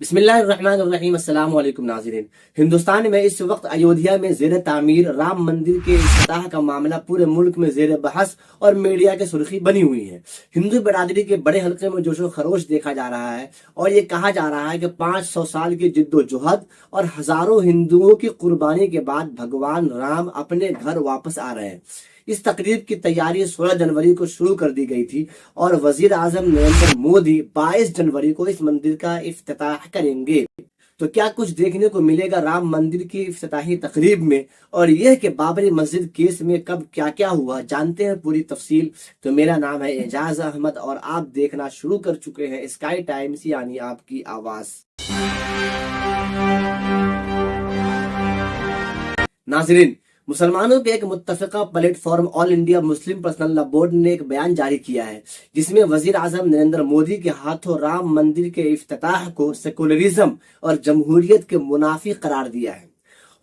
بسم اللہ الرحمن الرحیم۔ السلام علیکم ناظرین۔ ہندوستان میں اس وقت ایودھیا میں زیر تعمیر رام مندر کے افتتاح کا معاملہ پورے ملک میں زیر بحث اور میڈیا کے سرخی بنی ہوئی ہے۔ ہندو برادری کے بڑے حلقے میں جوش و خروش دیکھا جا رہا ہے اور یہ کہا جا رہا ہے کہ 500 سال کی جد و جہد اور ہزاروں ہندوؤں کی قربانی کے بعد بھگوان رام اپنے گھر واپس آ رہے ہیں۔ اس تقریب کی تیاری 16 جنوری کو شروع کر دی گئی تھی اور وزیر اعظم نریندر مودی 22 جنوری کو اس مندر کا افتتاح کریں گے۔ تو کیا کچھ دیکھنے کو ملے گا رام مندر کی افتتاحی تقریب میں، اور یہ کہ بابری مسجد کیس میں کب کیا کیا ہوا، جانتے ہیں پوری تفصیل۔ تو میرا نام ہے اعجاز احمد اور آپ دیکھنا شروع کر چکے ہیں اسکائی ٹائمز، یعنی آپ کی آواز۔ ناظرین، مسلمانوں کے ایک متفقہ پلیٹ فارم آل انڈیا مسلم پرسنل لا بورڈ نے ایک بیان جاری کیا ہے، جس میں وزیر اعظم نریندر مودی کے ہاتھوں رام مندر کے افتتاح کو سیکولرزم اور جمہوریت کے منافی قرار دیا ہے۔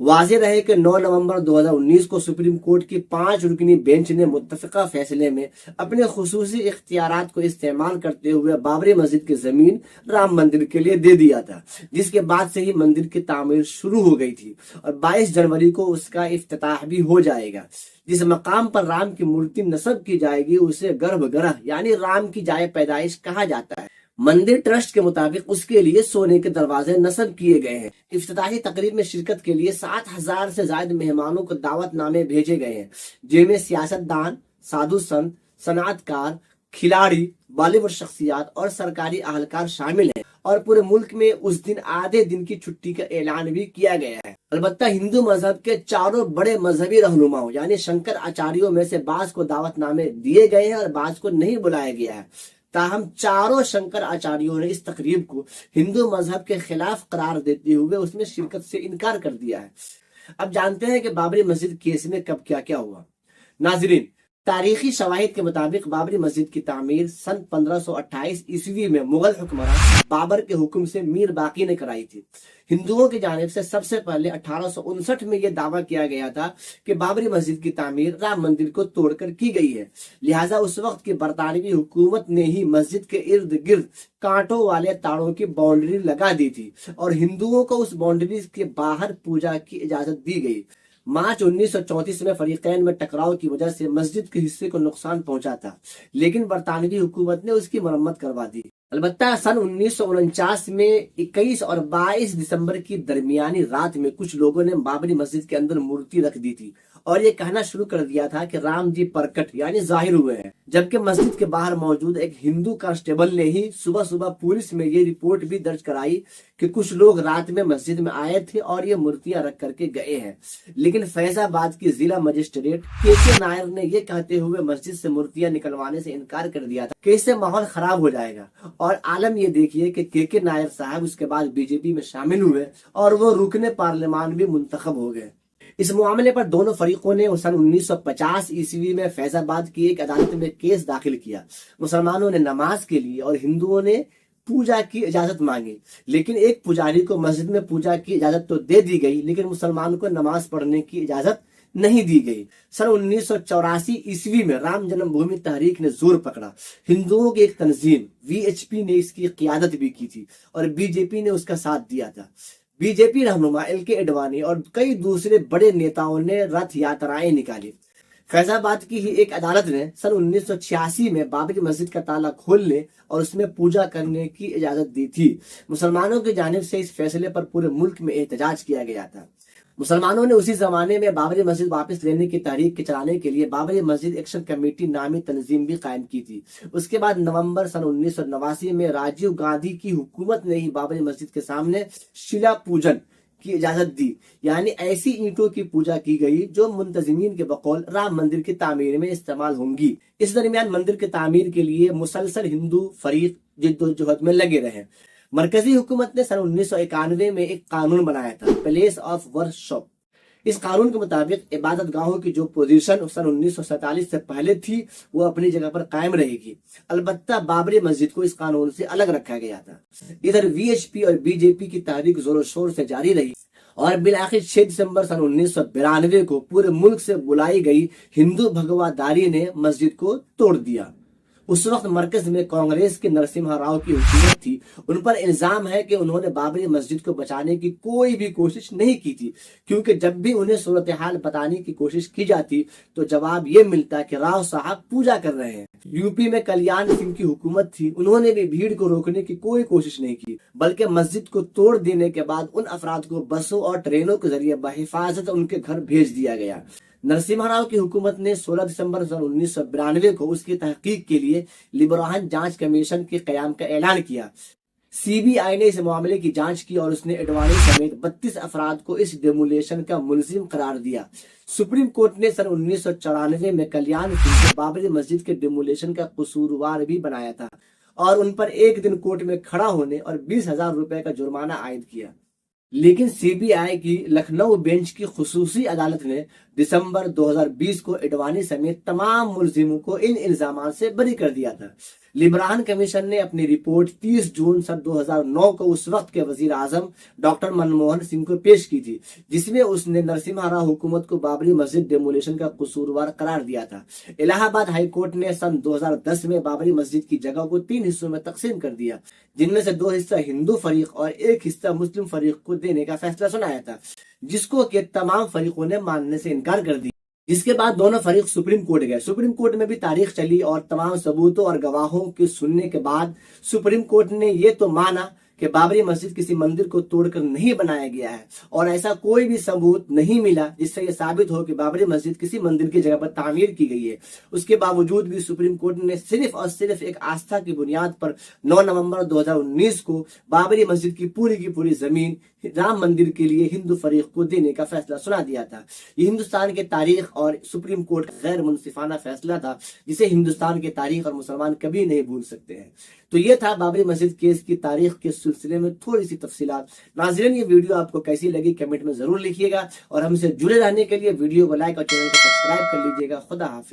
واضح رہے کہ 9 نومبر 2019 کو سپریم کورٹ کی 5 رکنی بینچ نے متفقہ فیصلے میں اپنے خصوصی اختیارات کو استعمال کرتے ہوئے بابری مسجد کی زمین رام مندر کے لیے دے دیا تھا، جس کے بعد سے ہی مندر کی تعمیر شروع ہو گئی تھی اور 22 جنوری کو اس کا افتتاح بھی ہو جائے گا۔ جس مقام پر رام کی مورتی نصب کی جائے گی اسے گربھ گرہ یعنی رام کی جائے پیدائش کہا جاتا ہے۔ مندر ٹرسٹ کے مطابق اس کے لیے سونے کے دروازے نصب کیے گئے ہیں۔ افتتاحی تقریب میں شرکت کے لیے 7,000 سے زائد مہمانوں کو دعوت نامے بھیجے گئے ہیں، جن میں سیاست دان، سادھو سنت، صنعت کار، کھلاڑی، بالی ووڈ شخصیات اور سرکاری اہلکار شامل ہیں، اور پورے ملک میں اس دن آدھے دن کی چھٹی کا اعلان بھی کیا گیا ہے۔ البتہ ہندو مذہب کے 4 بڑے مذہبی رہنماؤں یعنی شنکر آچاریوں میں سے بعض کو دعوت نامے دیے گئے ہیں اور بعض کو نہیں بلایا گیا ہے۔ تاہم 4 شنکر آچاریوں نے اس تقریب کو ہندو مذہب کے خلاف قرار دیتے ہوئے اس میں شرکت سے انکار کر دیا ہے۔ اب جانتے ہیں کہ بابری مسجد کیس میں کب کیا کیا ہوا۔ ناظرین، تاریخی شواہد کے مطابق بابری مسجد کی تعمیر سن 1528 عیسوی میں مغل حکمراں بابر کے حکم سے میر باقی نے کرائی تھی۔ ہندوؤں کی جانب سے سب سے پہلے 1859 میں یہ دعویٰ کیا گیا تھا کہ بابری مسجد کی تعمیر رام مندر کو توڑ کر کی گئی ہے، لہٰذا اس وقت کی برطانوی حکومت نے ہی مسجد کے ارد گرد کانٹوں والے تاڑوں کی باؤنڈری لگا دی تھی اور ہندوؤں کو اس باؤنڈری کے باہر پوجا کی اجازت دی گئی۔ مارچ 1934 میں فریقین میں ٹکراؤ کی وجہ سے مسجد کے حصے کو نقصان پہنچا تھا، لیکن برطانوی حکومت نے اس کی مرمت کروا دی۔ البتہ سن 1949 میں 21 اور 22 دسمبر کی درمیانی رات میں کچھ لوگوں نے بابری مسجد کے اندر مورتی رکھ دی تھی اور یہ کہنا شروع کر دیا تھا کہ رام جی پرکٹ یعنی ظاہر ہوئے ہیں، جبکہ مسجد کے باہر موجود ایک ہندو کانسٹیبل نے ہی صبح پولیس میں یہ رپورٹ بھی درج کرائی کہ کچھ لوگ رات میں مسجد میں آئے تھے اور یہ مورتیاں رکھ کر کے گئے ہیں، لیکن فیض آباد کی ضلع مجسٹریٹ کے نائر نے یہ کہتے ہوئے مسجد سے مورتیاں نکلوانے سے انکار کر دیا تھا کہ اس سے ماحول خراب ہو جائے گا، اور عالم یہ دیکھیے کہ کے نائر صاحب اس کے بعد بی جے پی میں شامل ہوئے اور وہ رکن پارلیمان بھی منتخب ہو گئے۔ اس معاملے پر دونوں فریقوں نے سن 1950 عیسوی میں فیض آباد کی ایک عدالت میں کیس داخل کیا۔ مسلمانوں نے نماز کے لیے اور ہندوؤں نے پوجا کی اجازت مانگی، لیکن ایک پجاری کو مسجد میں پوجا کی اجازت تو دے دی گئی لیکن مسلمان کو نماز پڑھنے کی اجازت نہیں دی گئی۔ سن 1984 عیسوی میں رام جنم بھومی تحریک نے زور پکڑا۔ ہندوؤں کی ایک تنظیم VHP نے اس کی قیادت بھی کی تھی اور بی جے پی نے اس کا ساتھ دیا تھا۔ بی جے پی رہنما LK اڈوانی اور کئی دوسرے بڑے نیتاؤں نے رتھ یاترائیں نکالی۔ فیض آباد کی ہی ایک عدالت نے سن 1986 میں بابری مسجد کا تالا کھولنے اور اس میں پوجا کرنے کی اجازت دی تھی۔ مسلمانوں کی جانب سے اس فیصلے پر پورے ملک میں احتجاج کیا گیا تھا۔ مسلمانوں نے اسی زمانے میں بابری مسجد واپس لینے کی تحریک کے چلانے کے لیے بابری مسجد ایکشن کمیٹی نامی تنظیم بھی قائم کی تھی۔ اس کے بعد نومبر سن 1989 میں راجیو گاندھی کی حکومت نے ہی بابری مسجد کے سامنے شیلا پوجن کی اجازت دی، یعنی ایسی اینٹوں کی پوجا کی گئی جو منتظمین کے بقول رام مندر کی تعمیر میں استعمال ہوں گی۔ اس درمیان مندر کی تعمیر کے لیے مسلسل ہندو فریق جد و جہد میں لگے رہے۔ مرکزی حکومت نے سن 1991 میں ایک قانون بنایا تھا، پلیس آف ورشپ۔ اس قانون کے مطابق عبادت گاہوں کی جو پوزیشن سن 1947 سے پہلے تھی وہ اپنی جگہ پر قائم رہے گی، البتہ بابری مسجد کو اس قانون سے الگ رکھا گیا تھا۔ ادھر VHP اور BJP کی تحریک زور و شور سے جاری رہی اور بالآخر 6 دسمبر سن 1992 کو پورے ملک سے بلائی گئی ہندو بھگوا داری نے مسجد کو توڑ دیا۔ اس وقت مرکز میں کانگریس کے نرسمہا راؤ کی حکومت تھی۔ ان پر الزام ہے کہ انہوں نے بابری مسجد کو بچانے کی کوئی بھی کوشش نہیں کی تھی، کیونکہ جب بھی انہیں صورتحال بتانے کی کوشش کی جاتی تو جواب یہ ملتا کہ راؤ صاحب پوجا کر رہے ہیں۔ یو پی میں کلیان سنگھ کی حکومت تھی، انہوں نے بھی بھیڑ کو روکنے کی کوئی کوشش نہیں کی، بلکہ مسجد کو توڑ دینے کے بعد ان افراد کو بسوں اور ٹرینوں کے ذریعے بحفاظت ان کے گھر بھیج دیا گیا۔ نرسمہا راؤ کی حکومت نے 16 دسمبر 1992 کو اس کی تحقیق کے لیے لیبرہن جانچ کمیشن کے قیام کا اعلان کیا۔ سی بی آئی نے اس معاملے کی جانچ کی اور اس نے اڈوانی سمیت 32 افراد کو اس ڈیمولیشن کا ملزم قرار دیا۔ سپریم کورٹ نے سن 1994 میں کلیان سنگھ کو بابری مسجد کے ڈیمولیشن کا قصوروار بھی بنایا تھا اور ان پر ایک دن کورٹ میں کھڑا ہونے اور 20,000 روپے کا جرمانہ عائد کیا۔ لیکن سی بی آئی کی لکھنؤ بینچ کی خصوصی عدالت نے دسمبر 2020 کو اڈوانی سمیت تمام ملزموں کو ان الزامات سے بری کر دیا تھا۔ لیبرہن کمیشن نے اپنی رپورٹ 30 جون سن 2009 کو اس وقت کے وزیر اعظم ڈاکٹر منموہن سنگھ کو پیش کی تھی، جس میں اس نے نرسمہا راؤ حکومت کو بابری مسجد ڈیمولیشن کا قصوروار قرار دیا تھا۔ الہ آباد ہائی کورٹ نے سن 2010 میں بابری مسجد کی جگہ کو 3 حصوں میں تقسیم کر دیا، جن میں سے 2 حصہ ہندو فریق اور 1 حصہ مسلم فریق کو دینے کا فیصلہ سنایا تھا، جس کو کہ تمام فریقوں نے ماننے سے انکار کر دیا۔ جس کے بعد دونوں فریق سپریم کورٹ گئے۔ سپریم کورٹ میں بھی تاریخ چلی اور تمام ثبوتوں اور گواہوں کے سننے کے بعد سپریم کورٹ نے یہ تو مانا کہ بابری مسجد کسی مندر کو توڑ کر نہیں بنایا گیا ہے، اور ایسا کوئی بھی ثبوت نہیں ملا جس سے یہ ثابت ہو کہ بابری مسجد کسی مندر کی جگہ پر تعمیر کی گئی ہے۔ اس کے باوجود بھی سپریم کورٹ نے صرف اور صرف ایک آستھا کی بنیاد پر 9 نومبر 2019 کو بابری مسجد کی پوری زمین رام مندر کے لیے ہندو فریق کو دینے کا فیصلہ سنا دیا تھا۔ یہ ہندوستان کے تاریخ اور سپریم کورٹ کا غیر منصفانہ فیصلہ تھا، جسے ہندوستان کے تاریخ اور مسلمان کبھی نہیں بھول سکتے ہیں۔ تو یہ تھا بابری مسجد کیس کی تاریخ کے سلسلے میں تھوڑی سی تفصیلات۔ ناظرین، یہ ویڈیو آپ کو کیسی لگی کمنٹ میں ضرور لکھیے گا، اور ہم سے جڑے رہنے کے لیے ویڈیو کو لائک اور چینل کو سبسکرائب کر لیجیے گا۔ خدا حافظ۔